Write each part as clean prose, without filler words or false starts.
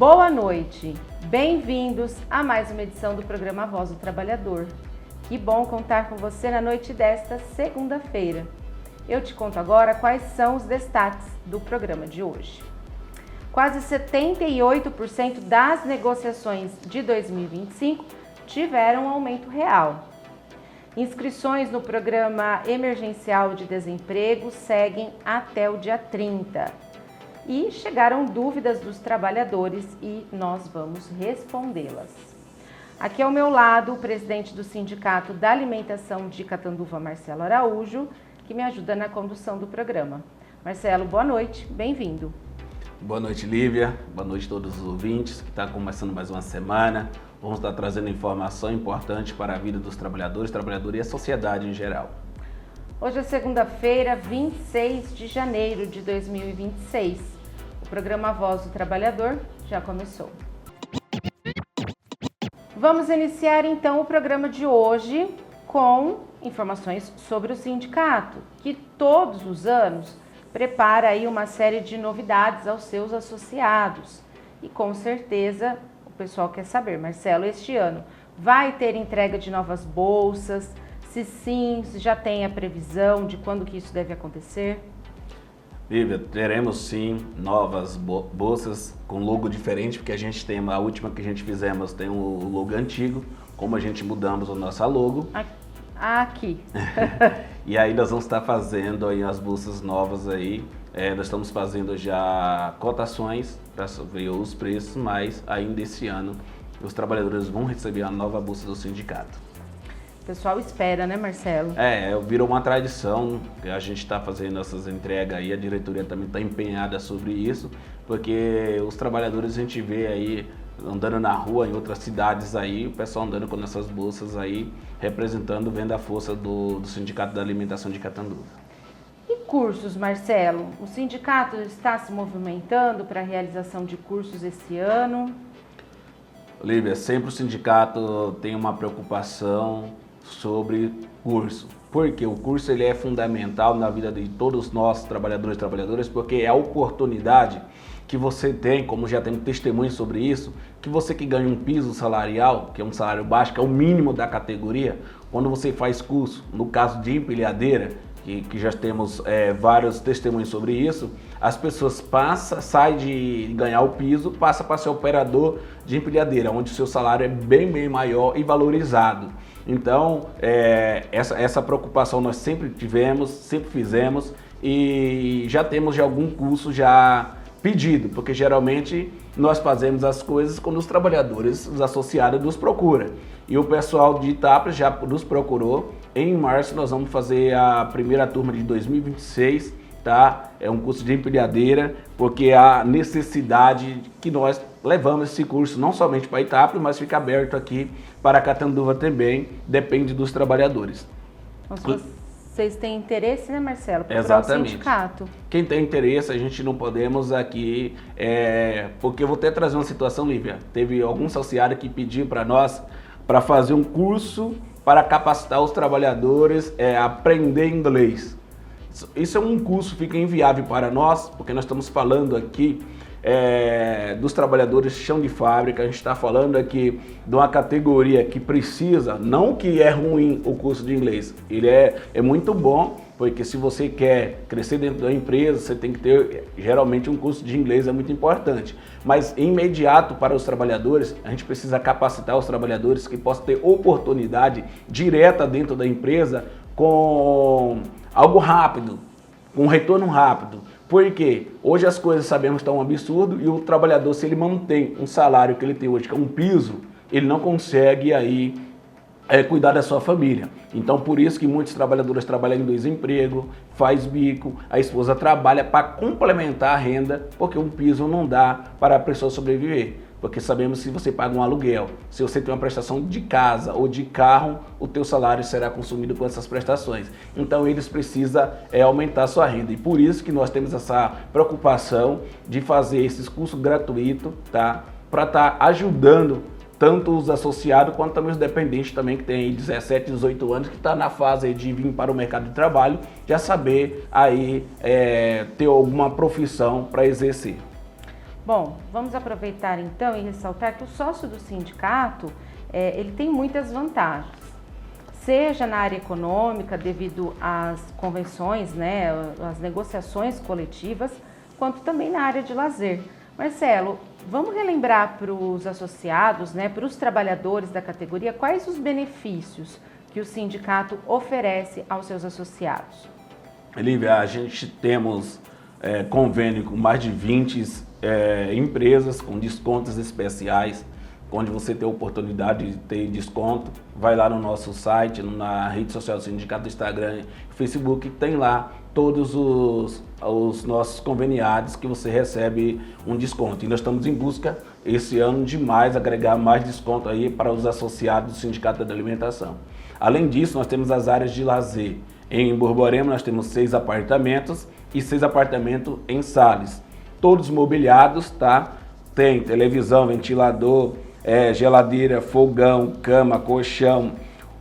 Boa noite, bem-vindos a mais uma edição do programa Voz do Trabalhador. Que bom contar com você na noite desta segunda-feira. Eu te conto agora quais são os destaques do programa de hoje. Quase 78% das negociações de 2025 tiveram um aumento real. Inscrições no Programa Emergencial de Desemprego seguem até o dia 30. E chegaram dúvidas dos trabalhadores e nós vamos respondê-las. Aqui ao meu lado, o presidente do Sindicato da Alimentação de Catanduva, Marcelo Araújo, que me ajuda na condução do programa. Marcelo, boa noite, bem-vindo. Boa noite, Lívia. Boa noite a todos os ouvintes que está começando mais uma semana. Vamos estar trazendo informação importante para a vida dos trabalhadores e a sociedade em geral. Hoje é segunda-feira, 26 de janeiro de 2026. O programa Voz do Trabalhador já começou. Vamos iniciar então o programa de hoje com informações sobre o sindicato, que todos os anos prepara aí uma série de novidades aos seus associados. E com certeza o pessoal quer saber, Marcelo, este ano vai ter entrega de novas bolsas? Se sim, se já tem a previsão de quando que isso deve acontecer? Lívia, teremos sim novas bolsas com logo diferente, porque a gente tem, a última que a gente fizemos tem o logo antigo, como a gente mudamos o nosso logo. Aqui. E aí nós vamos estar fazendo aí as bolsas novas aí. Nós estamos fazendo já cotações para ver os preços, mas ainda esse ano os trabalhadores vão receber a nova bolsa do sindicato. O pessoal espera, né, Marcelo? Virou uma tradição, a gente está fazendo essas entregas aí, a diretoria também está empenhada sobre isso, porque os trabalhadores a gente vê aí andando na rua em outras cidades aí, o pessoal andando com essas bolsas aí, representando, vendo a força do Sindicato da Alimentação de Catanduva. E cursos, Marcelo? O sindicato está se movimentando para a realização de cursos esse ano? Olivia, sempre o sindicato tem uma preocupação sobre curso. Porque o curso ele é fundamental na vida de todos nós, trabalhadores e trabalhadoras, porque é a oportunidade que você tem, como já tem testemunho sobre isso, que você que ganha um piso salarial, que é um salário baixo, que é o mínimo da categoria, quando você faz curso, no caso de empilhadeira, que já temos vários testemunhos sobre isso, as pessoas saem de ganhar o piso, passa para ser operador de empilhadeira, onde o seu salário é bem maior e valorizado. Então, essa preocupação nós sempre tivemos, sempre fizemos e já temos algum curso já pedido, porque geralmente nós fazemos as coisas quando os trabalhadores, os associados nos procuram. E o pessoal de Itápolis já nos procurou. Em março nós vamos fazer a primeira turma de 2026, tá? É um curso de empilhadeira, porque a necessidade que nós levamos esse curso não somente para Itápolis, mas fica aberto aqui para Catanduva também, depende dos trabalhadores. Então, vocês têm interesse, né, Marcelo? Exatamente. O sindicato. Quem tem interesse, a gente não podemos aqui, porque eu vou até trazer uma situação, Lívia. Teve algum associado que pediu para nós para fazer um curso para capacitar os trabalhadores a aprender inglês. Isso é um curso, fica inviável para nós, porque nós estamos falando aqui dos trabalhadores chão de fábrica, a gente está falando aqui de uma categoria que precisa, não que é ruim o curso de inglês, ele é muito bom, porque se você quer crescer dentro da empresa, você tem que ter, geralmente um curso de inglês é muito importante, mas imediato para os trabalhadores, a gente precisa capacitar os trabalhadores que possam ter oportunidade direta dentro da empresa com algo rápido, com retorno rápido. Porque hoje as coisas sabemos que estão um absurdo e o trabalhador, se ele mantém um salário que ele tem hoje, que é um piso, ele não consegue aí cuidar da sua família. Então por isso que muitos trabalhadores trabalham em 2 empregos, faz bico, a esposa trabalha para complementar a renda, porque um piso não dá para a pessoa sobreviver. Porque sabemos que se você paga um aluguel, se você tem uma prestação de casa ou de carro, o teu salário será consumido com essas prestações. Então eles precisam aumentar a sua renda. E por isso que nós temos essa preocupação de fazer esses cursos gratuitos, tá? Para estar ajudando tanto os associados quanto também os dependentes também, que tem aí 17, 18 anos, que está na fase aí de vir para o mercado de trabalho, já saber aí ter alguma profissão para exercer. Bom, vamos aproveitar então e ressaltar que o sócio do sindicato, ele tem muitas vantagens, seja na área econômica, devido às convenções, né, às negociações coletivas, quanto também na área de lazer. Marcelo, vamos relembrar para os associados, né, para os trabalhadores da categoria, quais os benefícios que o sindicato oferece aos seus associados? Lívia, a gente temos convênio com mais de 20 empresas com descontos especiais, onde você tem a oportunidade de ter desconto. Vai lá no nosso site, na rede social do sindicato, Instagram, Facebook, tem lá todos os nossos conveniados que você recebe um desconto. E nós estamos em busca, esse ano, de agregar mais desconto aí para os associados do Sindicato da Alimentação. Além disso, nós temos as áreas de lazer. Em Borborema nós temos 6 apartamentos e 6 apartamentos em Sales. Todos mobiliados, tá? Tem televisão, ventilador, geladeira, fogão, cama, colchão,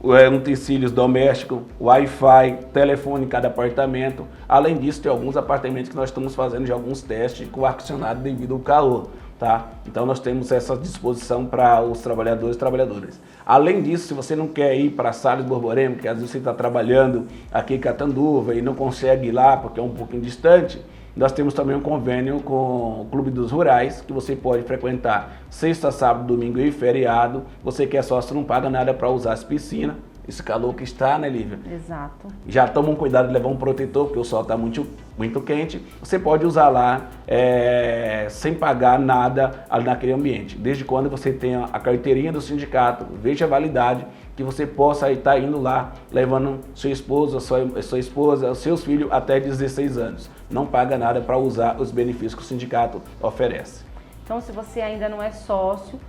utensílios domésticos, Wi-Fi, telefone em cada apartamento. Além disso, tem alguns apartamentos que nós estamos fazendo já alguns testes com ar-condicionado devido ao calor, tá? Então nós temos essa disposição para os trabalhadores e trabalhadoras. Além disso, se você não quer ir para Sales Borborema, que às vezes você está trabalhando aqui em Catanduva e não consegue ir lá porque é um pouquinho distante, nós temos também um convênio com o Clube dos Rurais, que você pode frequentar sexta, sábado, domingo e feriado. Você que é sócio não paga nada para usar as piscinas. Esse calor que está, né, Lívia? Exato. Já toma um cuidado de levar um protetor, porque o sol está muito quente. Você pode usar lá sem pagar nada ali naquele ambiente. Desde quando você tenha a carteirinha do sindicato, veja a validade, que você possa estar indo lá, levando sua esposa, os seus filhos até 16 anos. Não paga nada para usar os benefícios que o sindicato oferece. Então, se você ainda não é sócio,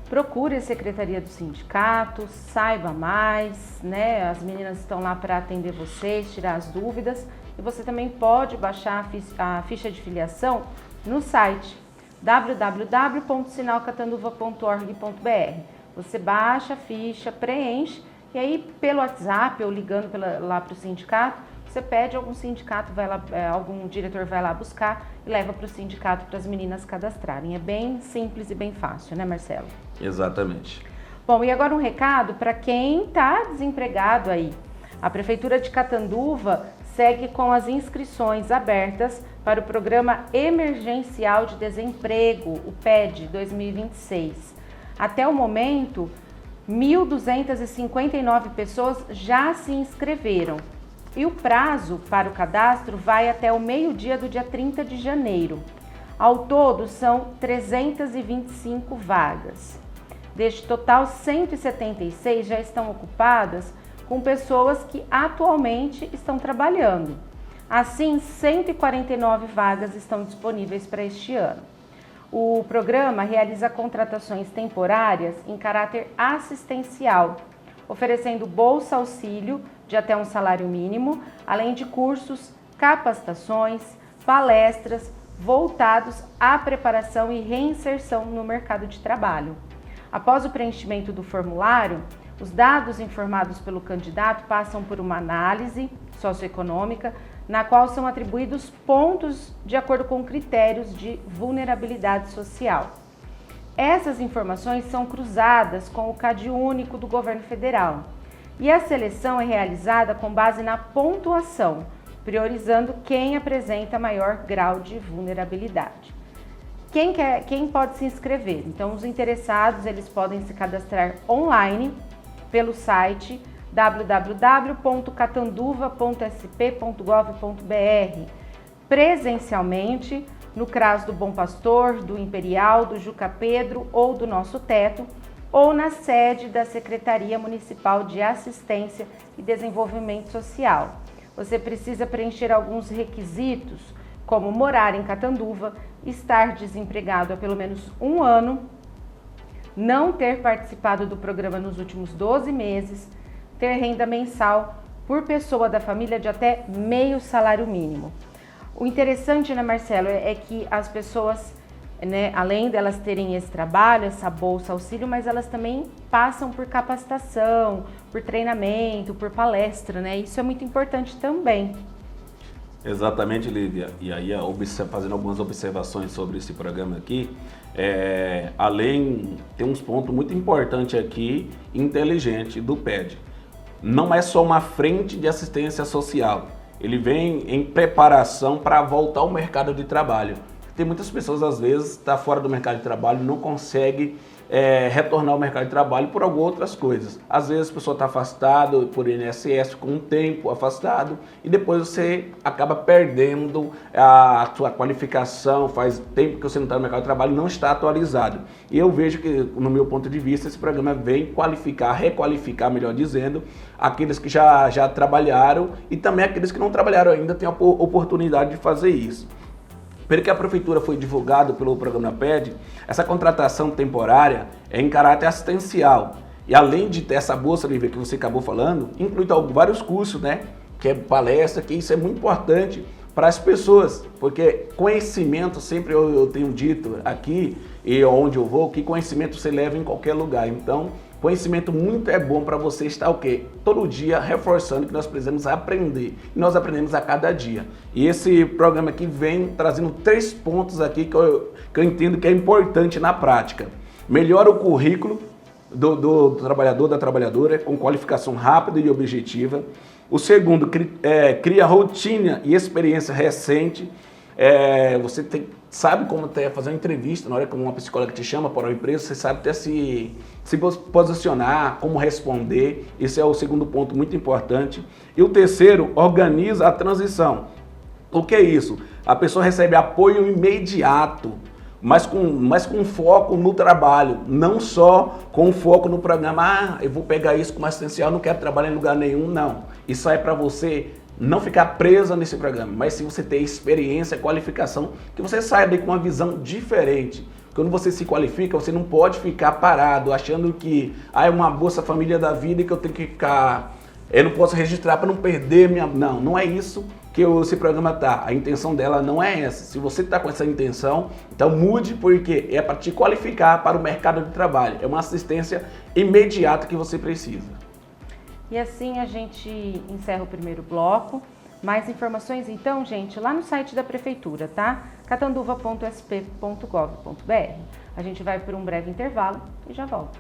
procure a secretaria do sindicato, saiba mais, né? As meninas estão lá para atender vocês, tirar as dúvidas. E você também pode baixar a ficha de filiação no site www.sinalcatanduva.org.br. Você baixa a ficha, preenche e aí pelo WhatsApp ou ligando lá para o sindicato, você pede, algum sindicato vai lá, algum diretor vai lá buscar e leva para o sindicato para as meninas cadastrarem. É bem simples e bem fácil, né, Marcelo? Exatamente. Bom, e agora um recado para quem está desempregado aí. A Prefeitura de Catanduva segue com as inscrições abertas para o Programa Emergencial de Desemprego, o PED 2026. Até o momento, 1.259 pessoas já se inscreveram. E o prazo para o cadastro vai até o meio-dia do dia 30 de janeiro. Ao todo, são 325 vagas. Deste total, 176 já estão ocupadas com pessoas que atualmente estão trabalhando. Assim, 149 vagas estão disponíveis para este ano. O programa realiza contratações temporárias em caráter assistencial, oferecendo bolsa auxílio de até um salário mínimo, além de cursos, capacitações, palestras voltados à preparação e reinserção no mercado de trabalho. Após o preenchimento do formulário, os dados informados pelo candidato passam por uma análise socioeconômica, na qual são atribuídos pontos de acordo com critérios de vulnerabilidade social. Essas informações são cruzadas com o CadÚnico do governo federal e a seleção é realizada com base na pontuação, priorizando quem apresenta maior grau de vulnerabilidade. Quem pode se inscrever? Então, os interessados eles podem se cadastrar online pelo site www.catanduva.sp.gov.br, presencialmente no CRAS do Bom Pastor, do Imperial, do Juca Pedro ou do Nosso Teto, ou na sede da Secretaria Municipal de Assistência e Desenvolvimento Social. Você precisa preencher alguns requisitos, como morar em Catanduva, estar desempregado há pelo menos um ano, não ter participado do programa nos últimos 12 meses, ter renda mensal por pessoa da família de até meio salário mínimo. O interessante, né, Marcelo, é que as pessoas, né, além delas terem esse trabalho, essa bolsa auxílio, mas elas também passam por capacitação, por treinamento, por palestra, né? Isso é muito importante também. Exatamente, Lívia. E aí, fazendo algumas observações sobre esse programa aqui, tem uns pontos muito importantes aqui, inteligente, do PED. Não é só uma frente de assistência social, ele vem em preparação para voltar ao mercado de trabalho. Tem muitas pessoas, às vezes, estão fora do mercado de trabalho e não conseguem retornar ao mercado de trabalho por algumas outras coisas. Às vezes a pessoa está afastada por INSS, com um tempo afastado, e depois você acaba perdendo a sua qualificação, faz tempo que você não está no mercado de trabalho e não está atualizado. E eu vejo que, no meu ponto de vista, esse programa vem qualificar, requalificar, melhor dizendo, aqueles que já trabalharam e também aqueles que não trabalharam ainda têm a oportunidade de fazer isso. Pelo que a prefeitura foi divulgado pelo programa PED, essa contratação temporária é em caráter assistencial. E além de ter essa bolsa livre que você acabou falando, inclui vários cursos, né? Que é palestra, que isso é muito importante para as pessoas, porque conhecimento, sempre eu tenho dito aqui e onde eu vou, que conhecimento você leva em qualquer lugar. Então, conhecimento muito é bom para você estar o quê? Todo dia reforçando que nós precisamos aprender. E nós aprendemos a cada dia. E esse programa aqui vem trazendo 3 pontos aqui que eu entendo que é importante na prática. Melhora o currículo do trabalhador, da trabalhadora, com qualificação rápida e objetiva. O segundo, cria rotina e experiência recente. Você sabe como fazer uma entrevista, na hora que uma psicóloga te chama para uma empresa, você sabe até se posicionar, como responder. Esse é o segundo ponto muito importante. E o terceiro, organiza a transição. O que é isso? A pessoa recebe apoio imediato, mas com foco no trabalho, não só com foco no programa, eu vou pegar isso como assistencial, não quero trabalhar em lugar nenhum, não. Isso é para você não ficar presa nesse programa, mas sim você ter experiência, qualificação, que você saia daí com uma visão diferente. Quando você se qualifica, você não pode ficar parado, achando que é uma Bolsa Família da vida e que eu tenho que ficar... Eu não posso registrar para não perder minha... Não é isso que esse programa tá. A intenção dela não é essa. Se você está com essa intenção, então mude, porque é para te qualificar para o mercado de trabalho. É uma assistência imediata que você precisa. E assim a gente encerra o primeiro bloco. Mais informações então, gente, lá no site da prefeitura, tá? catanduva.sp.gov.br. A gente vai por um breve intervalo e já volta.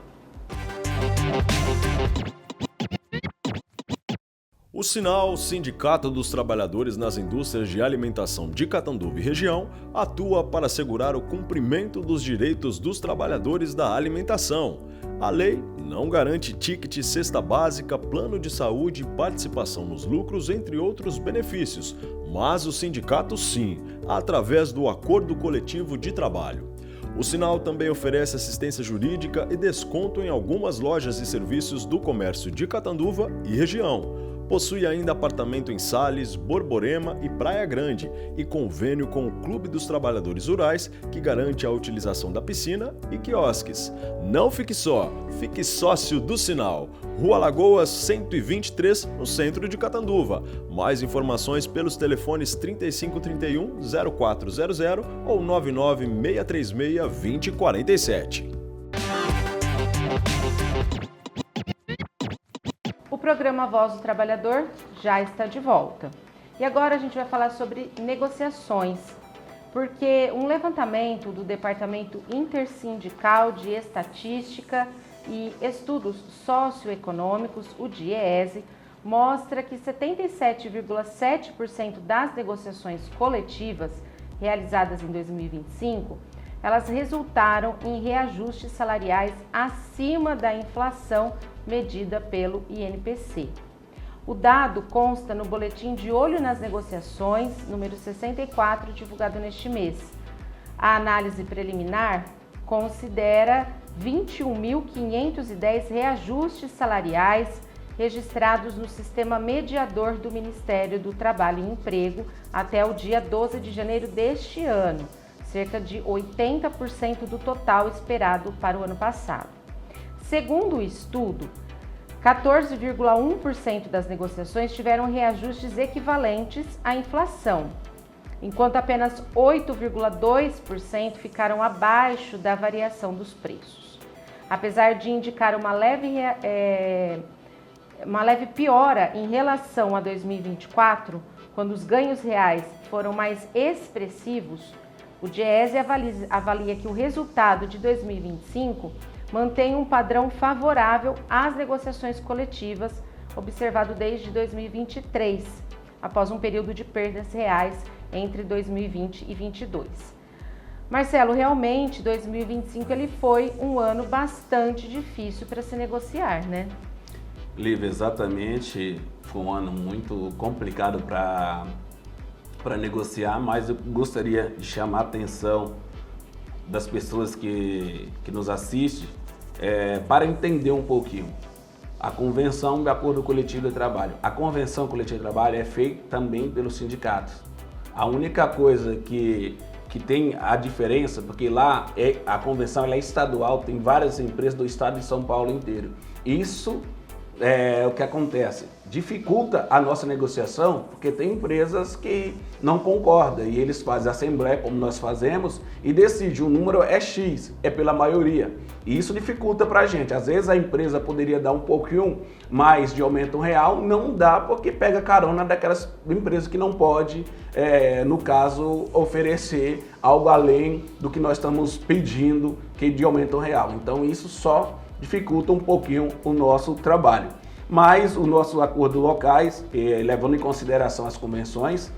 O Sinal, Sindicato dos Trabalhadores nas Indústrias de Alimentação de Catanduva e Região, atua para assegurar o cumprimento dos direitos dos trabalhadores da alimentação. A lei não garante ticket, cesta básica, plano de saúde, participação nos lucros, entre outros benefícios, mas o sindicato sim, através do Acordo Coletivo de Trabalho. O Sinal também oferece assistência jurídica e desconto em algumas lojas e serviços do comércio de Catanduva e região. Possui ainda apartamento em Sales, Borborema e Praia Grande e convênio com o Clube dos Trabalhadores Rurais, que garante a utilização da piscina e quiosques. Não fique só, fique sócio do Sinal. Rua Lagoas 123, no centro de Catanduva. Mais informações pelos telefones 3531-0400 ou 99636-2047. O programa Voz do Trabalhador já está de volta. E agora a gente vai falar sobre negociações, porque um levantamento do Departamento Intersindical de Estatística e Estudos Socioeconômicos, o DIEESE, mostra que 77,7% das negociações coletivas realizadas em 2025, elas resultaram em reajustes salariais acima da inflação medida pelo INPC. O dado consta no Boletim de Olho nas Negociações, número 64, divulgado neste mês. A análise preliminar considera 21.510 reajustes salariais registrados no Sistema Mediador do Ministério do Trabalho e Emprego até o dia 12 de janeiro deste ano, cerca de 80% do total esperado para o ano passado. Segundo o estudo, 14,1% das negociações tiveram reajustes equivalentes à inflação, enquanto apenas 8,2% ficaram abaixo da variação dos preços. Apesar de indicar uma leve piora em relação a 2024, quando os ganhos reais foram mais expressivos, o Diese avalia que o resultado de 2025 mantém um padrão favorável às negociações coletivas observado desde 2023, após um período de perdas reais entre 2020 e 2022. Marcelo, realmente 2025 ele foi um ano bastante difícil para se negociar, né? Lívia, exatamente, foi um ano muito complicado para negociar, mas eu gostaria de chamar a atenção das pessoas que nos assistem para entender um pouquinho. A convenção de acordo coletivo de trabalho. A convenção coletiva de trabalho é feita também pelos sindicatos. A única coisa que tem a diferença, porque lá a convenção ela é estadual, tem várias empresas do estado de São Paulo inteiro. Isso é o que acontece. Dificulta a nossa negociação, porque tem empresas que não concordam e eles fazem assembleia, como nós fazemos, e decidem o número é X, é pela maioria. E isso dificulta para a gente. Às vezes a empresa poderia dar um pouquinho mais de aumento real, não dá porque pega carona daquelas empresas que não pode, no caso, oferecer algo além do que nós estamos pedindo de aumento real. Então isso só dificulta um pouquinho o nosso trabalho. Mas o nosso acordo locais, levando em consideração as convenções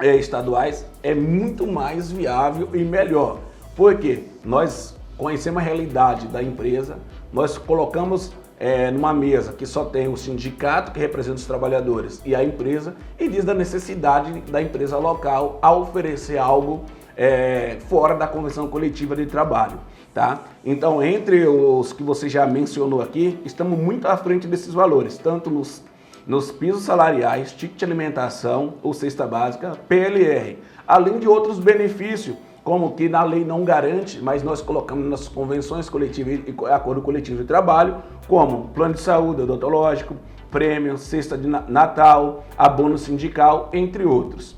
estaduais, é muito mais viável e melhor. Porque nós conhecemos a realidade da empresa, nós colocamos numa mesa que só tem o sindicato que representa os trabalhadores e a empresa, e diz da necessidade da empresa local a oferecer algo fora da convenção coletiva de trabalho. Tá? Então, entre os que você já mencionou aqui, estamos muito à frente desses valores, tanto nos pisos salariais, ticket de alimentação ou cesta básica, PLR, além de outros benefícios, como que na lei não garante, mas nós colocamos nas convenções coletivas e acordo coletivo de trabalho, como plano de saúde odontológico, prêmio, cesta de Natal, abono sindical, entre outros.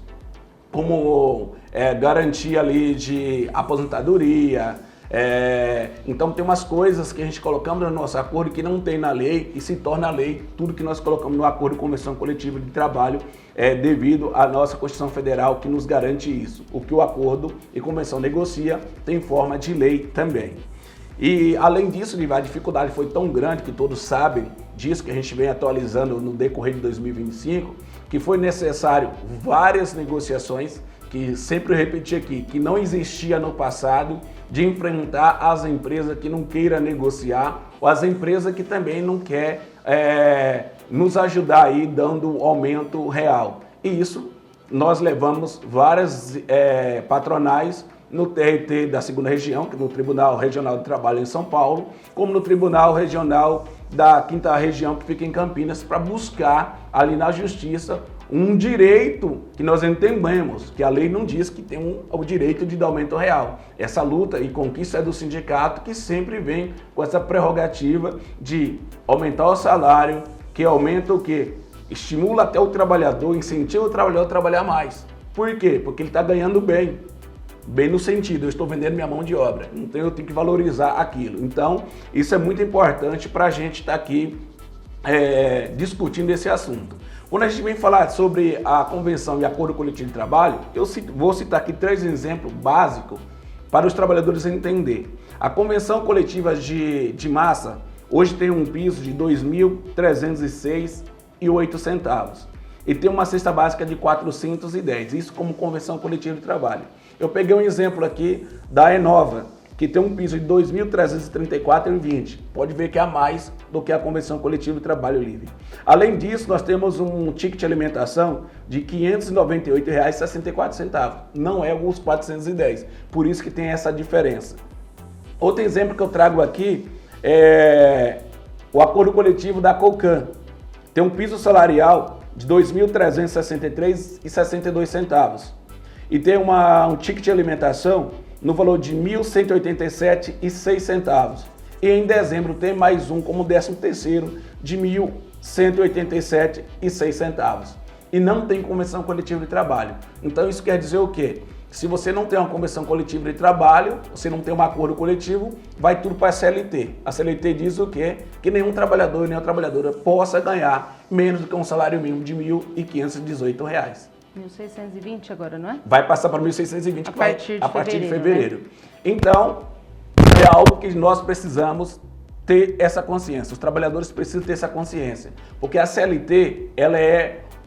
Como garantia ali de aposentadoria. Então tem umas coisas que a gente colocamos no nosso acordo que não tem na lei e se torna lei tudo que nós colocamos no acordo de convenção coletiva de trabalho devido à nossa Constituição Federal que nos garante isso. O que o acordo e convenção negocia tem forma de lei também. E além disso, a dificuldade foi tão grande que todos sabem disso, que a gente vem atualizando no decorrer de 2025, que foi necessário várias negociações, que sempre repeti aqui, que não existia no passado, de enfrentar as empresas que não queiram negociar ou as empresas que também não querem nos ajudar aí dando aumento real. E isso nós levamos várias patronais no TRT da 2ª Região, que é no Tribunal Regional do Trabalho em São Paulo, como no Tribunal Regional da 5ª Região, que fica em Campinas, para buscar ali na Justiça um direito que nós entendemos, que a lei não diz que tem o direito de dar aumento real. Essa luta e conquista é do sindicato, que sempre vem com essa prerrogativa de aumentar o salário, que aumenta o quê? Estimula até o trabalhador, incentiva o trabalhador a trabalhar mais. Por quê? Porque ele está ganhando bem. Bem no sentido, eu estou vendendo minha mão de obra, então eu tenho que valorizar aquilo. Então, isso é muito importante para a gente estar aqui discutindo esse assunto. Quando a gente vem falar sobre a convenção e acordo coletivo de trabalho, eu vou citar aqui 3 exemplos básicos para os trabalhadores entenderem. A convenção coletiva de massa hoje tem um piso de R$ 2.306,08 e tem uma cesta básica de 410, isso como convenção coletiva de trabalho. Eu peguei um exemplo aqui da Enova, que tem um piso de R$ 2.334,20. Pode ver que é a mais do que a convenção coletiva de trabalho livre. Além disso, nós temos um ticket de alimentação de R$ 598,64. Não é os 410. Por isso que tem essa diferença. Outro exemplo que eu trago aqui é o acordo coletivo da Colcan. Tem um piso salarial de R$ 2.363,62. E tem um ticket de alimentação no valor de R$ 1.187,06. E em dezembro tem mais um como 13º de R$ 1.187,06. E não tem convenção coletiva de trabalho. Então isso quer dizer o quê? Se você não tem uma convenção coletiva de trabalho, você não tem um acordo coletivo, vai tudo para a CLT. A CLT diz o quê? Que nenhum trabalhador e nenhuma trabalhadora possa ganhar menos do que um salário mínimo de R$ 1.518. 1.620 agora, não é? Vai passar para 1.620 a partir de fevereiro. Né? Então, é algo que nós precisamos ter essa consciência. Os trabalhadores precisam ter essa consciência. Porque a CLT,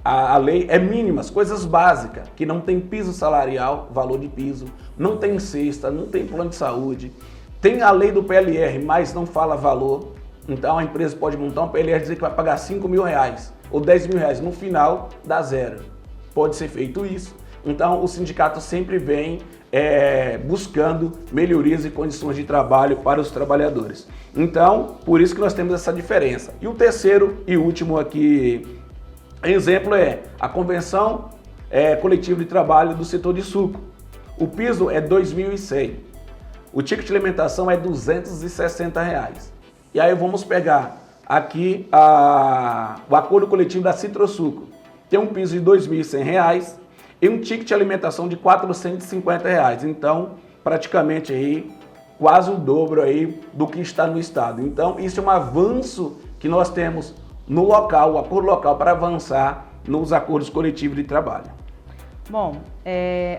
a lei é mínima, as coisas básicas, que não tem piso salarial, valor de piso, não tem cesta, não tem plano de saúde. Tem a lei do PLR, mas não fala valor. Então a empresa pode montar um PLR e dizer que vai pagar R$5.000 ou R$10.000. No final, dá zero. Pode ser feito isso. Então o sindicato sempre vem buscando melhorias e condições de trabalho para os trabalhadores. Então, por isso que nós temos essa diferença. E o terceiro e último aqui, exemplo é a Convenção Coletiva de Trabalho do setor de suco. O piso é R$ 2.100. O ticket de alimentação é R$ 260. E aí vamos pegar aqui o acordo coletivo da Citrosuco. Tem um piso de R$ 2.100 e um ticket de alimentação de R$ 450. Então, praticamente aí quase o dobro aí do que está no estado. Então, isso é um avanço que nós temos no local, o acordo local, para avançar nos acordos coletivos de trabalho. Bom,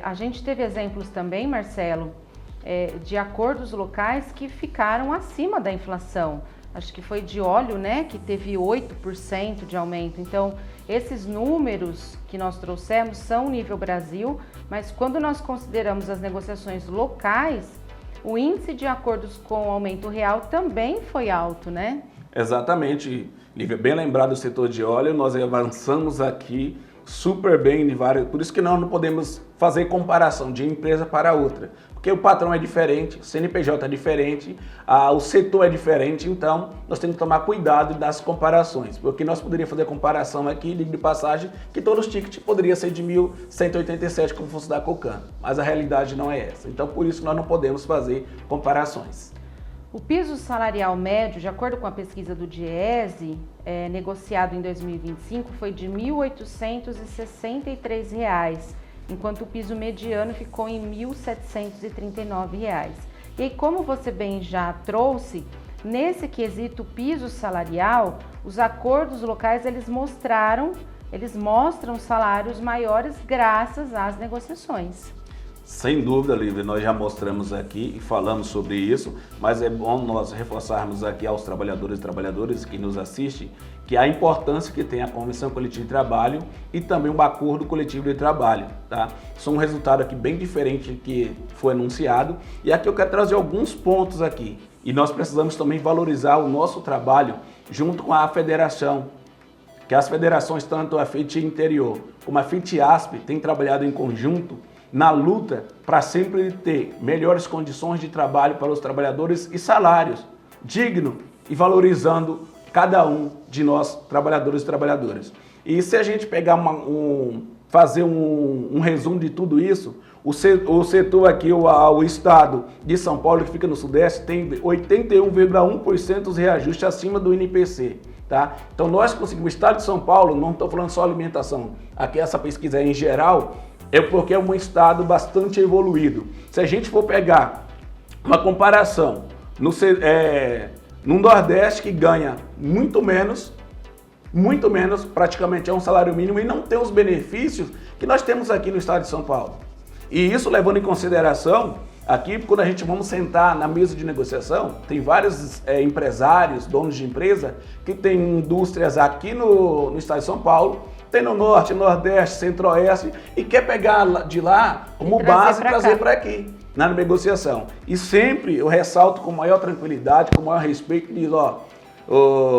a gente teve exemplos também, Marcelo, de acordos locais que ficaram acima da inflação. Acho que foi de óleo, né, que teve 8% de aumento. Então, esses números que nós trouxemos são nível Brasil, mas quando nós consideramos as negociações locais, o índice de acordos com aumento real também foi alto, né? Exatamente, Lívia, bem lembrado do setor de óleo, nós avançamos aqui super bem em vários, por isso que nós não podemos fazer comparação de empresa para outra, porque o patrão é diferente, o CNPJ é diferente, o setor é diferente, então nós temos que tomar cuidado das comparações, porque nós poderíamos fazer comparação aqui, liga de passagem, que todos os tickets poderiam ser de 1.187 como fosse da Cocan, mas a realidade não é essa, então por isso nós não podemos fazer comparações. O piso salarial médio, de acordo com a pesquisa do Diese, negociado em 2025, foi de R$ 1.863, enquanto o piso mediano ficou em R$ 1.739. E aí, como você bem já trouxe, nesse quesito piso salarial, os acordos locais eles mostram salários maiores graças às negociações. Sem dúvida, Lívia, nós já mostramos aqui e falamos sobre isso, mas é bom nós reforçarmos aqui aos trabalhadores e trabalhadoras que nos assistem que a importância que tem a Convenção Coletiva de Trabalho e também o Acordo Coletivo de Trabalho, tá? São um resultado aqui bem diferente que foi anunciado e aqui eu quero trazer alguns pontos aqui. E nós precisamos também valorizar o nosso trabalho junto com a federação, que as federações, tanto a FIT Interior como a FIT ASP, têm trabalhado em conjunto na luta para sempre ter melhores condições de trabalho para os trabalhadores e salários dignos e valorizando cada um de nós, trabalhadores e trabalhadoras. E se a gente pegar fazer um resumo de tudo isso, o setor aqui, o estado de São Paulo, que fica no Sudeste, tem 81,1% dos reajustes acima do INPC. Tá? Então nós conseguimos, o estado de São Paulo, não estou falando só alimentação, aqui essa pesquisa é em geral, é porque é um estado bastante evoluído. Se a gente for pegar uma comparação no Nordeste, que ganha muito menos, praticamente é um salário mínimo e não tem os benefícios que nós temos aqui no estado de São Paulo. E isso levando em consideração, aqui quando a gente vamos sentar na mesa de negociação, tem vários empresários, donos de empresa, que têm indústrias aqui no estado de São Paulo, tem no Norte, Nordeste, Centro-Oeste e quer pegar de lá como base e trazer para aqui, na negociação. E sempre eu ressalto com maior tranquilidade, com maior respeito, diz,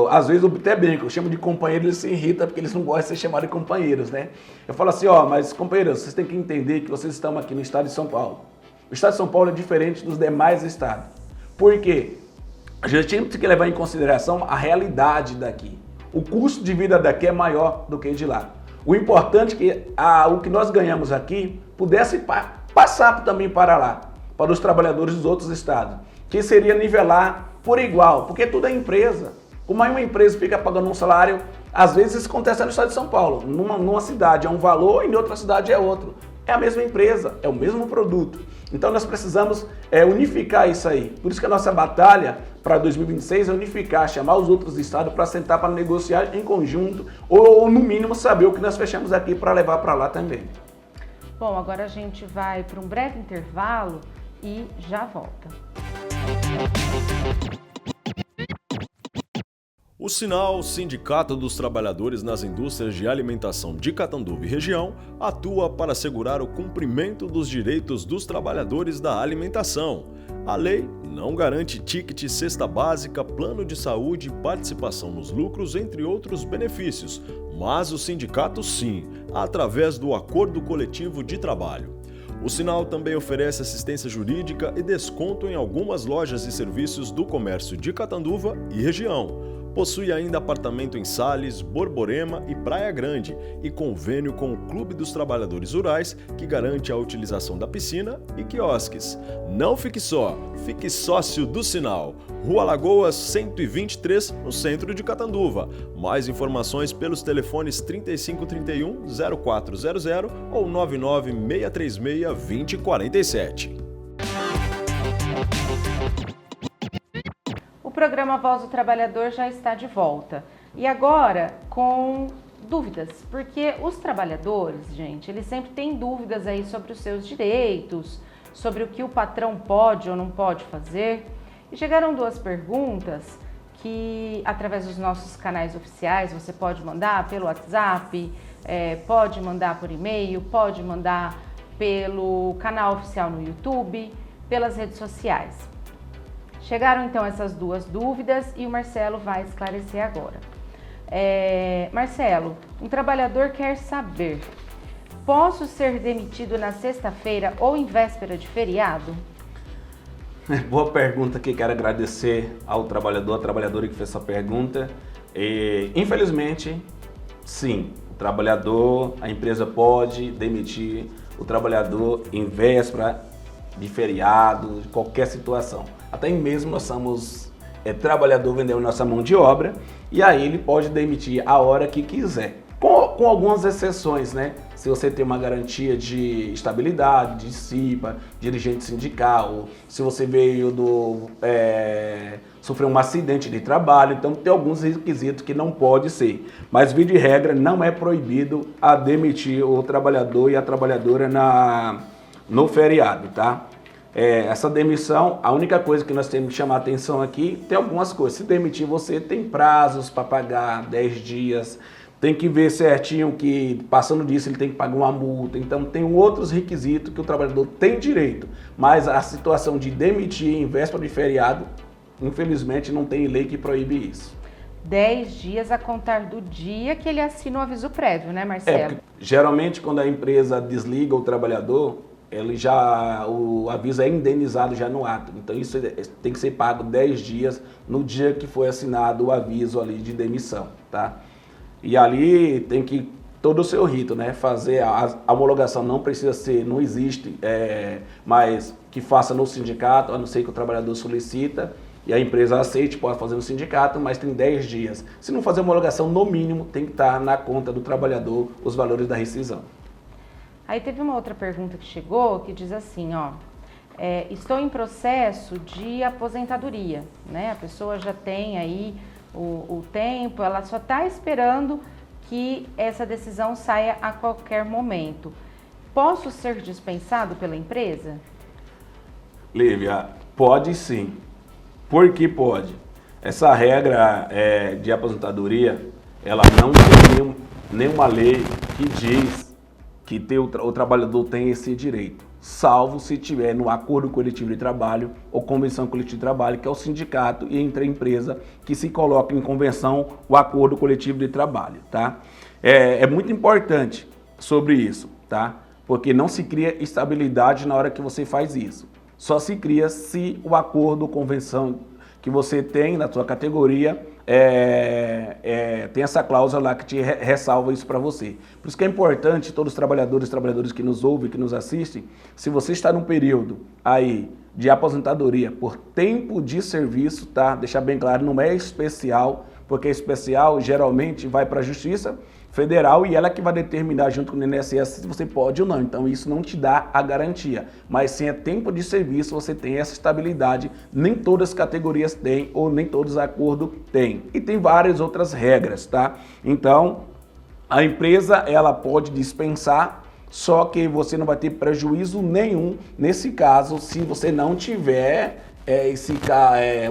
às vezes eu até brinco, eu chamo de companheiro, eles se irritam porque eles não gostam de ser chamados de companheiros, né? Eu falo assim, mas companheiros, vocês têm que entender que vocês estão aqui no estado de São Paulo. O estado de São Paulo é diferente dos demais estados. Por quê? A gente tem que levar em consideração a realidade daqui. O custo de vida daqui é maior do que de lá. O importante é que o que nós ganhamos aqui pudesse passar também para lá, para os trabalhadores dos outros estados, que seria nivelar por igual, porque tudo é empresa. Como aí uma empresa fica pagando um salário, às vezes isso acontece no estado de São Paulo, numa cidade é um valor e em outra cidade é outro. é a mesma empresa, é o mesmo produto. Então nós precisamos unificar isso aí. Por isso que a nossa batalha para 2026 é unificar, chamar os outros estados para sentar para negociar em conjunto ou no mínimo saber o que nós fechamos aqui para levar para lá também. Bom, agora a gente vai para um breve intervalo e já volta. O Sinal, Sindicato dos Trabalhadores nas Indústrias de Alimentação de Catanduva e Região, atua para assegurar o cumprimento dos direitos dos trabalhadores da alimentação. A lei não garante ticket, cesta básica, plano de saúde, participação nos lucros, entre outros benefícios, mas o sindicato sim, através do Acordo Coletivo de Trabalho. O Sinal também oferece assistência jurídica e desconto em algumas lojas e serviços do comércio de Catanduva e região. Possui ainda apartamento em Sales, Borborema e Praia Grande e convênio com o Clube dos Trabalhadores Rurais, que garante a utilização da piscina e quiosques. Não fique só, fique sócio do Sinal. Rua Lagoas 123, no centro de Catanduva. Mais informações pelos telefones 3531-0400 ou 99636-2047. O programa Voz do Trabalhador já está de volta. E agora com dúvidas, porque os trabalhadores, gente, eles sempre têm dúvidas aí sobre os seus direitos, sobre o que o patrão pode ou não pode fazer. E chegaram duas perguntas que, através dos nossos canais oficiais, você pode mandar pelo WhatsApp, pode mandar por e-mail, pode mandar pelo canal oficial no YouTube, pelas redes sociais. Chegaram então essas duas dúvidas e o Marcelo vai esclarecer agora. Marcelo, um trabalhador quer saber: posso ser demitido na sexta-feira ou em véspera de feriado? Boa pergunta aqui, quero agradecer ao trabalhador, à trabalhadora que fez essa pergunta. Infelizmente, sim, o trabalhador, a empresa pode demitir o trabalhador em véspera de feriado, de qualquer situação. Até mesmo nós somos trabalhador vendendo nossa mão de obra e aí ele pode demitir a hora que quiser. Com algumas exceções, né? Se você tem uma garantia de estabilidade, de CIPA, dirigente sindical, se você veio sofreu um acidente de trabalho, então tem alguns requisitos que não pode ser. Mas, via de regra, não é proibido a demitir o trabalhador e a trabalhadora no feriado, tá? Essa demissão, a única coisa que nós temos que chamar a atenção aqui, tem algumas coisas. Se demitir você, tem prazos para pagar, 10 dias, tem que ver certinho que, passando disso, ele tem que pagar uma multa. Então, tem outros requisitos que o trabalhador tem direito. Mas a situação de demitir em véspera de feriado, infelizmente, não tem lei que proíbe isso. 10 dias a contar do dia que ele assina o aviso prévio, né, Marcelo? Geralmente, quando a empresa desliga o trabalhador, o aviso é indenizado já no ato. Então isso tem que ser pago 10 dias no dia que foi assinado o aviso ali de demissão, tá? E ali tem que todo o seu rito, né? Fazer a homologação não existe, mas que faça no sindicato, a não ser que o trabalhador solicita e a empresa aceite, pode fazer no sindicato, mas tem 10 dias. Se não fazer homologação, no mínimo tem que estar na conta do trabalhador os valores da rescisão. Aí teve uma outra pergunta que chegou, que diz assim, estou em processo de aposentadoria, né? A pessoa já tem aí o tempo, ela só está esperando que essa decisão saia a qualquer momento. Posso ser dispensado pela empresa? Lívia, pode sim. Por que pode? Essa regra de aposentadoria, ela não tem nenhuma lei que diz que o trabalhador tem esse direito, salvo se tiver no acordo coletivo de trabalho ou convenção coletiva de trabalho, que é o sindicato e entre a empresa que se coloca em convenção o acordo coletivo de trabalho, tá? É muito importante sobre isso, tá? Porque não se cria estabilidade na hora que você faz isso. Só se cria se o acordo ou convenção que você tem na sua categoria tem essa cláusula lá que te ressalva isso para você. Por isso que é importante, todos os trabalhadores que nos ouvem, que nos assistem, se você está num período aí de aposentadoria por tempo de serviço, tá? Deixar bem claro, não é especial porque a especial geralmente vai para a Justiça Federal e ela que vai determinar junto com o INSS se você pode ou não. Então isso não te dá a garantia, mas sim é tempo de serviço, você tem essa estabilidade. Nem todas as categorias têm ou nem todos os acordos têm. E tem várias outras regras, tá? Então a empresa ela pode dispensar, só que você não vai ter prejuízo nenhum nesse caso se você não tiver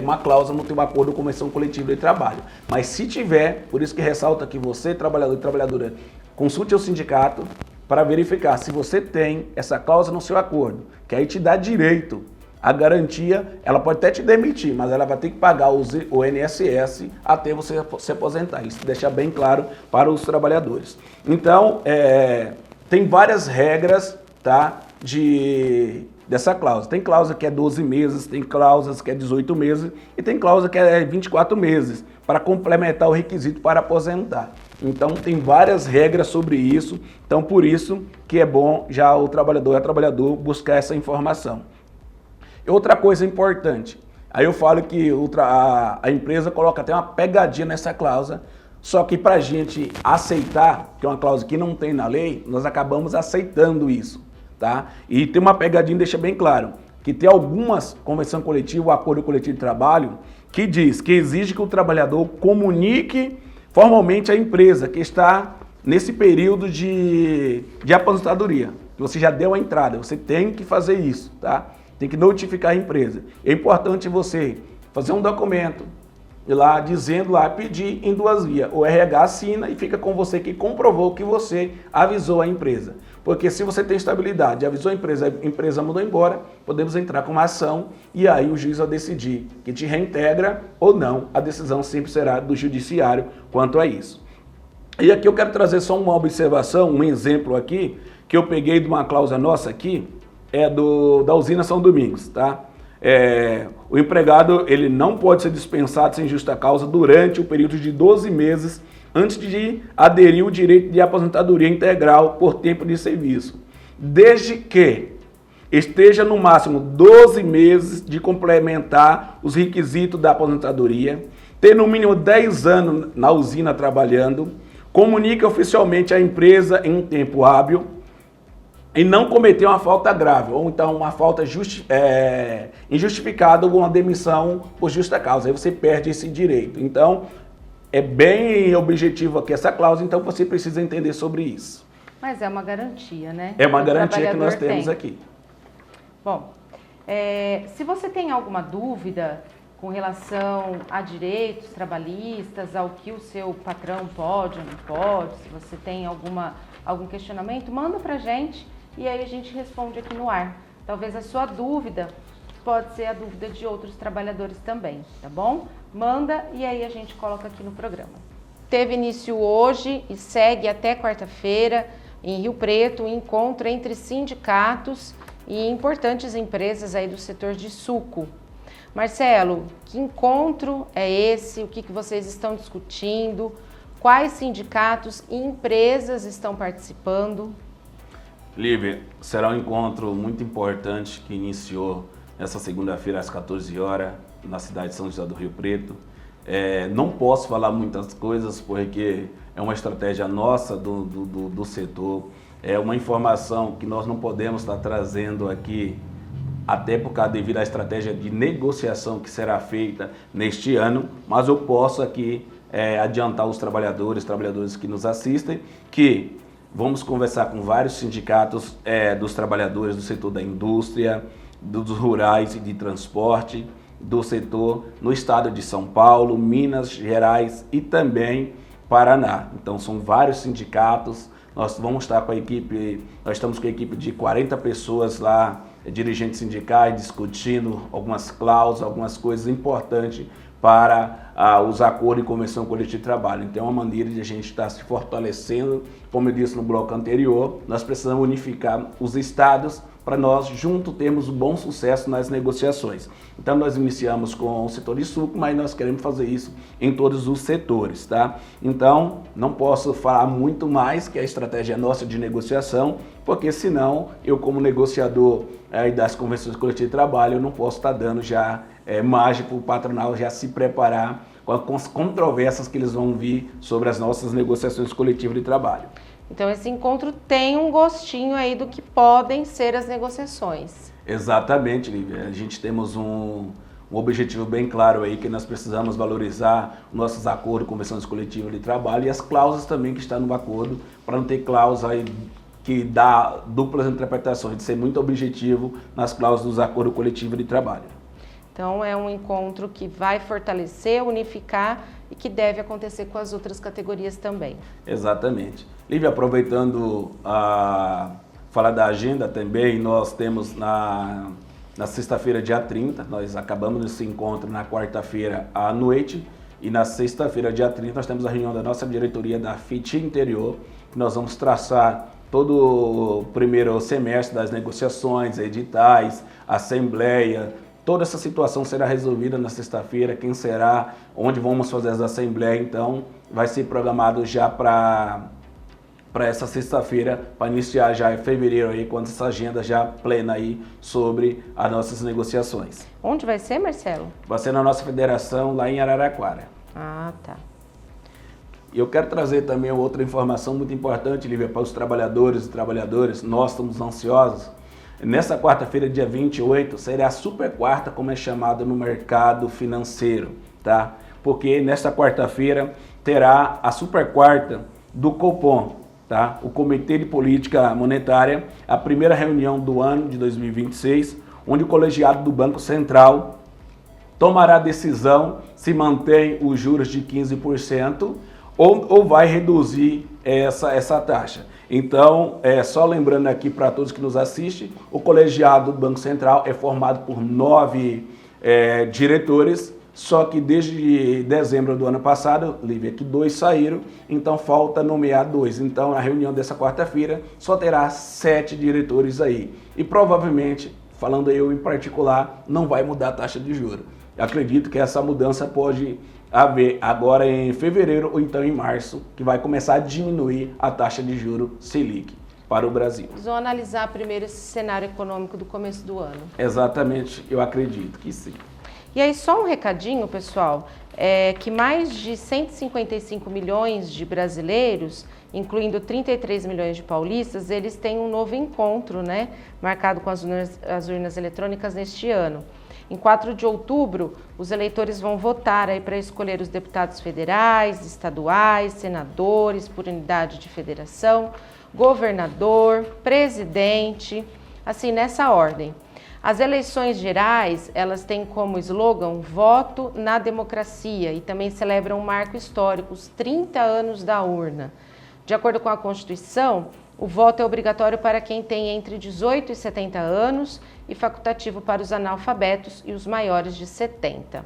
uma cláusula no teu acordo de convenção coletiva de trabalho. Mas se tiver, por isso que ressalta que você, trabalhador e trabalhadora, consulte o sindicato para verificar se você tem essa cláusula no seu acordo, que aí te dá direito. A garantia, ela pode até te demitir, mas ela vai ter que pagar o INSS até você se aposentar. Isso deixa bem claro para os trabalhadores. Então, tem várias regras, tá, dessa cláusula. Tem cláusula que é 12 meses, tem cláusulas que é 18 meses e tem cláusula que é 24 meses para complementar o requisito para aposentar. Então tem várias regras sobre isso, então por isso que é bom já o trabalhador e a trabalhadora buscar essa informação. Outra coisa importante, aí eu falo que a empresa coloca até uma pegadinha nessa cláusula, só que para a gente aceitar, que é uma cláusula que não tem na lei, nós acabamos aceitando isso. Tá? E tem uma pegadinha, deixa bem claro, que tem algumas convenção coletiva, o acordo coletivo de trabalho, que diz que exige que o trabalhador comunique formalmente à empresa que está nesse período de aposentadoria. Você já deu a entrada, você tem que fazer isso, tá? Tem que notificar a empresa. É importante você fazer um documento lá dizendo lá, pedir em 2 vias. O RH assina e fica com você que comprovou que você avisou a empresa. Porque se você tem estabilidade, avisou a empresa mandou embora, podemos entrar com uma ação e aí o juiz vai decidir que te reintegra ou não. A decisão sempre será do judiciário quanto a isso. E aqui eu quero trazer só uma observação, um exemplo aqui, que eu peguei de uma cláusula nossa aqui, da usina São Domingos, tá? O empregado ele não pode ser dispensado sem justa causa durante o período de 12 meses antes de aderir o direito de aposentadoria integral por tempo de serviço, desde que esteja no máximo 12 meses de complementar os requisitos da aposentadoria, ter no mínimo 10 anos na usina trabalhando, comunique oficialmente à empresa em um tempo hábil, e não cometer uma falta grave, ou então uma falta injustificada ou uma demissão por justa causa. Aí você perde esse direito. Então, é bem objetivo aqui essa cláusula, então você precisa entender sobre isso. Mas é uma garantia, né? É uma garantia que nós temos aqui. Bom, se você tem alguma dúvida com relação a direitos trabalhistas, ao que o seu patrão pode ou não pode, se você tem algum questionamento, manda pra gente. E aí a gente responde aqui no ar. Talvez a sua dúvida pode ser a dúvida de outros trabalhadores também, tá bom? Manda e aí a gente coloca aqui no programa. Teve início hoje e segue até quarta-feira em Rio Preto um encontro entre sindicatos e importantes empresas aí do setor de suco. Marcelo, que encontro é esse? O que vocês estão discutindo? Quais sindicatos e empresas estão participando? Lívia, será um encontro muito importante que iniciou nessa segunda-feira às 14 horas na cidade de São José do Rio Preto. Não posso falar muitas coisas porque é uma estratégia nossa do setor, é uma informação que nós não podemos estar trazendo aqui, até por causa devido à estratégia de negociação que será feita neste ano, mas eu posso aqui adiantar os trabalhadores que nos assistem, que vamos conversar com vários sindicatos dos trabalhadores do setor da indústria, dos rurais e de transporte, do setor no estado de São Paulo, Minas Gerais e também Paraná. Então são vários sindicatos, nós vamos estar com a equipe, nós estamos com a equipe de 40 pessoas lá, dirigentes sindicais, discutindo algumas cláusulas, algumas coisas importantes para os acordos e convenção coletiva de trabalho. Então é uma maneira de a gente estar se fortalecendo, como eu disse no bloco anterior, nós precisamos unificar os estados para nós juntos termos um bom sucesso nas negociações. Então nós iniciamos com o setor de suco, mas nós queremos fazer isso em todos os setores, tá? Então não posso falar muito mais que a estratégia nossa de negociação, porque senão eu como negociador das convenções coletivas de trabalho, eu não posso estar dando já margem para o patronal já se preparar com as controvérsias que eles vão vir sobre as nossas negociações coletivas de trabalho. Então esse encontro tem um gostinho aí do que podem ser as negociações. Exatamente, Lívia. A gente temos um objetivo bem claro aí, que nós precisamos valorizar nossos acordos, convenções coletivas de trabalho e as cláusulas também que estão no acordo, para não ter cláusula aí que dá duplas interpretações, de ser muito objetivo nas cláusulas dos acordos coletivos de trabalho. Então é um encontro que vai fortalecer, unificar e que deve acontecer com as outras categorias também. Exatamente. Lívia, aproveitando a falar da agenda também, nós temos na sexta-feira, dia 30, nós acabamos esse encontro na quarta-feira à noite, e na sexta-feira, dia 30, nós temos a reunião da nossa diretoria da FIT Interior, que nós vamos traçar todo o primeiro semestre das negociações, editais, assembleia. Toda essa situação será resolvida na sexta-feira, quem será, onde vamos fazer as assembleias, então vai ser programado já para essa sexta-feira, para iniciar já em fevereiro aí, quando essa agenda já plena aí sobre as nossas negociações. Onde vai ser, Marcelo? Vai ser na nossa federação lá em Araraquara. Ah, tá. E eu quero trazer também outra informação muito importante, Lívia, para os trabalhadores e trabalhadoras. Nós estamos ansiosos. Nessa quarta-feira, dia 28, será a super quarta, como é chamada no mercado financeiro, tá? Porque nessa quarta-feira terá a super quarta do Copom, tá? O Comitê de Política Monetária, a primeira reunião do ano de 2026, onde o colegiado do Banco Central tomará a decisão se mantém os juros de 15% ou vai reduzir essa taxa. Então, só lembrando aqui para todos que nos assistem, o colegiado do Banco Central é formado por 9 diretores, só que desde dezembro do ano passado, Lívia, que 2 saíram, então falta nomear 2. Então, a reunião dessa quarta-feira só terá 7 diretores aí. E provavelmente, falando eu em particular, não vai mudar a taxa de juros. Acredito que essa mudança pode haver agora em fevereiro ou então em março, que vai começar a diminuir a taxa de juros Selic para o Brasil. Eles vão analisar primeiro esse cenário econômico do começo do ano. Exatamente, eu acredito que sim. E aí só um recadinho, pessoal, que mais de 155 milhões de brasileiros, incluindo 33 milhões de paulistas, eles têm um novo encontro, né, marcado com as urnas eletrônicas neste ano. Em 4 de outubro, os eleitores vão votar aí para escolher os deputados federais, estaduais, senadores por unidade de federação, governador, presidente, assim nessa ordem. As eleições gerais, elas têm como slogan voto na democracia e também celebram um marco histórico, os 30 anos da urna. De acordo com a Constituição, o voto é obrigatório para quem tem entre 18 e 70 anos e facultativo para os analfabetos e os maiores de 70.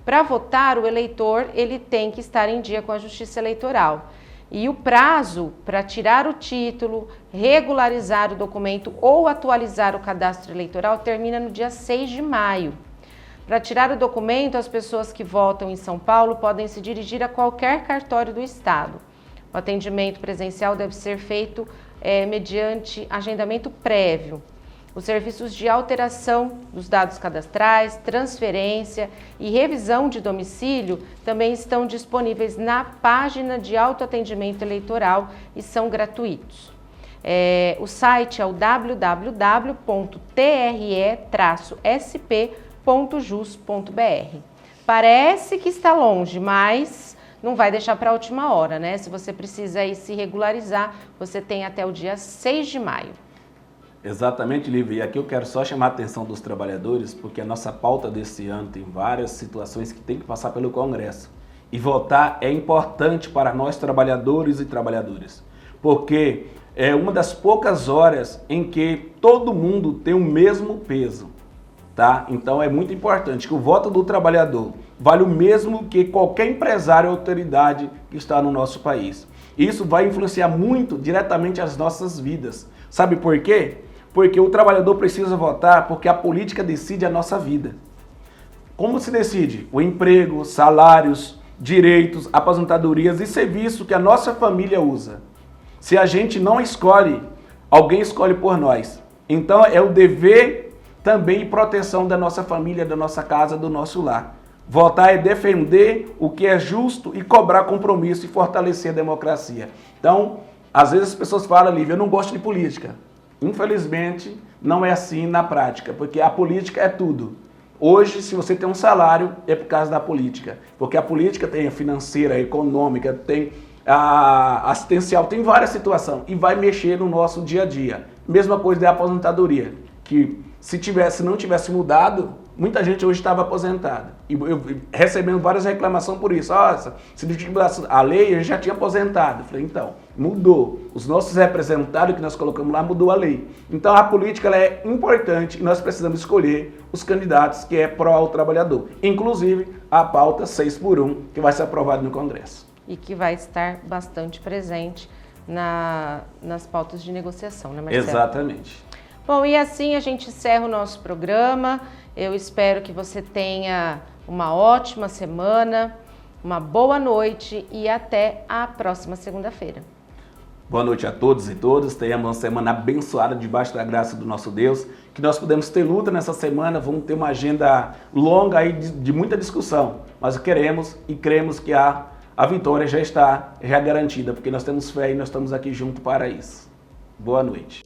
Para votar, o eleitor ele tem que estar em dia com a Justiça Eleitoral. E o prazo para tirar o título, regularizar o documento ou atualizar o cadastro eleitoral termina no dia 6 de maio. Para tirar o documento, as pessoas que votam em São Paulo podem se dirigir a qualquer cartório do estado. O atendimento presencial deve ser feito mediante agendamento prévio. Os serviços de alteração dos dados cadastrais, transferência e revisão de domicílio também estão disponíveis na página de autoatendimento eleitoral e são gratuitos. O site é o www.tre-sp.jus.br. Parece que está longe, mas não vai deixar para a última hora, né? Se você precisa aí se regularizar, você tem até o dia 6 de maio. Exatamente, Lívia. E aqui eu quero só chamar a atenção dos trabalhadores, porque a nossa pauta desse ano tem várias situações que tem que passar pelo Congresso. E votar é importante para nós trabalhadores e trabalhadoras, porque é uma das poucas horas em que todo mundo tem o mesmo peso, tá? Então é muito importante que o voto do trabalhador vale o mesmo que qualquer empresário ou autoridade que está no nosso país. Isso vai influenciar muito diretamente as nossas vidas. Sabe por quê? Porque o trabalhador precisa votar porque a política decide a nossa vida. Como se decide? O emprego, salários, direitos, aposentadorias e serviços que a nossa família usa. Se a gente não escolhe, alguém escolhe por nós. Então é o dever também e proteção da nossa família, da nossa casa, do nosso lar. Votar é defender o que é justo e cobrar compromisso e fortalecer a democracia. Então, às vezes as pessoas falam, Lívia, eu não gosto de política. Infelizmente, não é assim na prática, porque a política é tudo. Hoje, se você tem um salário, é por causa da política. Porque a política tem a financeira, a econômica, tem a assistencial, tem várias situações e vai mexer no nosso dia a dia. Mesma coisa da aposentadoria, que se não tivesse mudado, muita gente hoje estava aposentada. E eu recebendo várias reclamações por isso. Nossa, se não tivesse a lei, a gente já tinha aposentado. Eu falei, então, mudou. Os nossos representantes que nós colocamos lá, mudou a lei. Então a política ela é importante e nós precisamos escolher os candidatos que é pró ao trabalhador. Inclusive a pauta 6x1, que vai ser aprovada no Congresso. E que vai estar bastante presente nas pautas de negociação, né, Marcelo? Exatamente. Bom, e assim a gente encerra o nosso programa. Eu espero que você tenha uma ótima semana, uma boa noite e até a próxima segunda-feira. Boa noite a todos e todas. Tenhamos uma semana abençoada debaixo da graça do nosso Deus. Que nós podemos ter luta nessa semana. Vamos ter uma agenda longa aí de muita discussão. Mas queremos e cremos que a vitória já está garantida, porque nós temos fé e nós estamos aqui junto para isso. Boa noite.